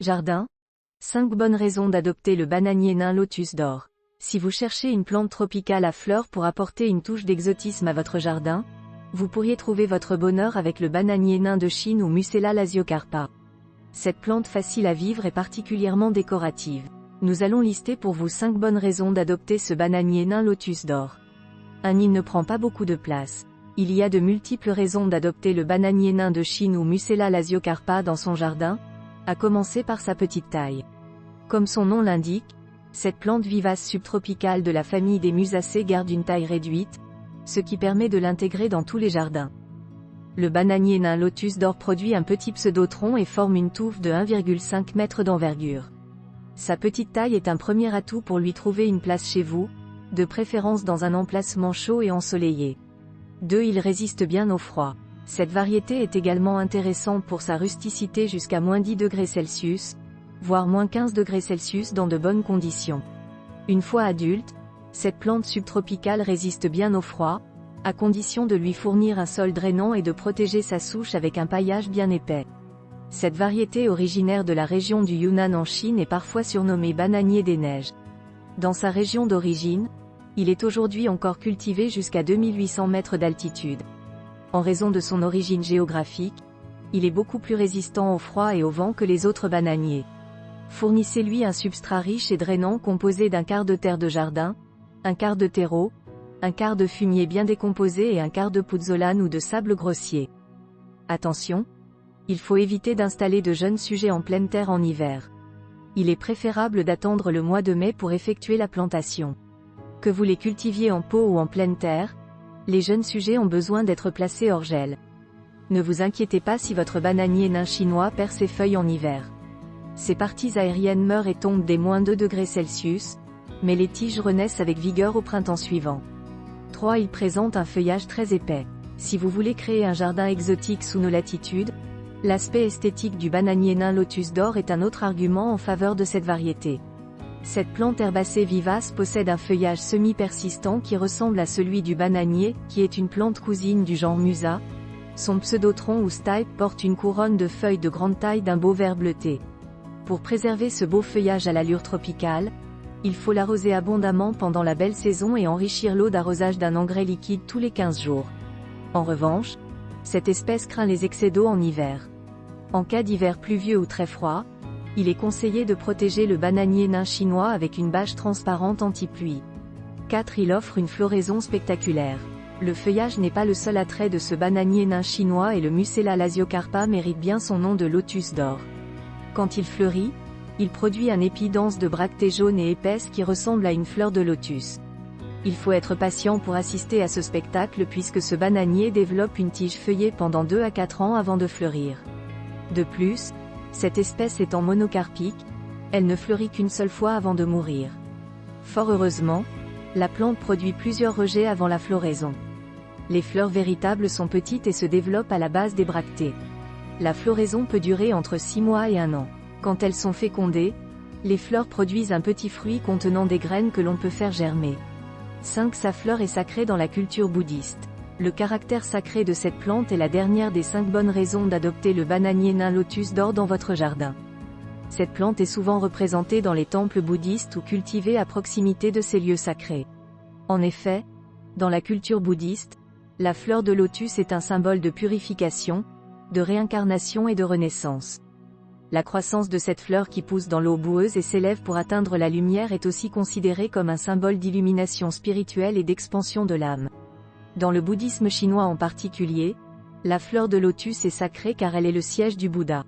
Jardin. 5 bonnes raisons d'adopter le bananier nain lotus d'or. Si vous cherchez une plante tropicale à fleurs pour apporter une touche d'exotisme à votre jardin, vous pourriez trouver votre bonheur avec le bananier nain de Chine ou Muscella lasiocarpa. Cette plante facile à vivre est particulièrement décorative. Nous allons lister pour vous 5 bonnes raisons d'adopter ce bananier nain lotus d'or. Il ne prend pas beaucoup de place. Il y a de multiples raisons d'adopter le bananier nain de Chine ou Muscella lasiocarpa dans son jardin, à commencer par sa petite taille. Comme son nom l'indique, cette plante vivace subtropicale de la famille des Musacées garde une taille réduite, ce qui permet de l'intégrer dans tous les jardins. Le bananier nain lotus d'or produit un petit pseudotron et forme une touffe de 1,5 m d'envergure. Sa petite taille est un premier atout pour lui trouver une place chez vous, de préférence dans un emplacement chaud et ensoleillé. 2. Il résiste bien au froid. Cette variété est également intéressante pour sa rusticité jusqu'à -10 degrés Celsius, voire -15 degrés Celsius dans de bonnes conditions. Une fois adulte, cette plante subtropicale résiste bien au froid, à condition de lui fournir un sol drainant et de protéger sa souche avec un paillage bien épais. Cette variété originaire de la région du Yunnan en Chine est parfois surnommée bananier des neiges. Dans sa région d'origine, il est aujourd'hui encore cultivé jusqu'à 2800 mètres d'altitude. En raison de son origine géographique, il est beaucoup plus résistant au froid et au vent que les autres bananiers. Fournissez-lui un substrat riche et drainant composé d'un quart de terre de jardin, un quart de terreau, un quart de fumier bien décomposé et un quart de pouzzolane ou de sable grossier. Attention, il faut éviter d'installer de jeunes sujets en pleine terre en hiver. Il est préférable d'attendre le mois de mai pour effectuer la plantation. Que vous les cultiviez en pot ou en pleine terre, les jeunes sujets ont besoin d'être placés hors gel. Ne vous inquiétez pas si votre bananier nain chinois perd ses feuilles en hiver. Ses parties aériennes meurent et tombent des -2 degrés Celsius, mais les tiges renaissent avec vigueur au printemps suivant. 3. Il présente un feuillage très épais. Si vous voulez créer un jardin exotique sous nos latitudes, l'aspect esthétique du bananier nain lotus d'or est un autre argument en faveur de cette variété. Cette plante herbacée vivace possède un feuillage semi-persistant qui ressemble à celui du bananier, qui est une plante cousine du genre Musa. Son pseudotron ou stipe porte une couronne de feuilles de grande taille d'un beau vert bleuté. Pour préserver ce beau feuillage à l'allure tropicale, il faut l'arroser abondamment pendant la belle saison et enrichir l'eau d'arrosage d'un engrais liquide tous les 15 jours. En revanche, cette espèce craint les excès d'eau en hiver. En cas d'hiver pluvieux ou très froid, il est conseillé de protéger le bananier nain chinois avec une bâche transparente anti-pluie. 4. Il offre une floraison spectaculaire. Le feuillage n'est pas le seul attrait de ce bananier nain chinois et le Muscella lasiocarpa mérite bien son nom de lotus d'or. Quand il fleurit, il produit un épi dense de bractées jaunes et épaisses qui ressemble à une fleur de lotus. Il faut être patient pour assister à ce spectacle puisque ce bananier développe une tige feuillée pendant 2 à 4 ans avant de fleurir. De plus, cette espèce étant monocarpique, elle ne fleurit qu'une seule fois avant de mourir. Fort heureusement, la plante produit plusieurs rejets avant la floraison. Les fleurs véritables sont petites et se développent à la base des bractées. La floraison peut durer entre 6 mois et 1 an. Quand elles sont fécondées, les fleurs produisent un petit fruit contenant des graines que l'on peut faire germer. 5. Sa fleur est sacrée dans la culture bouddhiste. Le caractère sacré de cette plante est la dernière des 5 bonnes raisons d'adopter le bananier nain lotus d'or dans votre jardin. Cette plante est souvent représentée dans les temples bouddhistes ou cultivée à proximité de ces lieux sacrés. En effet, dans la culture bouddhiste, la fleur de lotus est un symbole de purification, de réincarnation et de renaissance. La croissance de cette fleur qui pousse dans l'eau boueuse et s'élève pour atteindre la lumière est aussi considérée comme un symbole d'illumination spirituelle et d'expansion de l'âme. Dans le bouddhisme chinois en particulier, la fleur de lotus est sacrée car elle est le siège du Bouddha.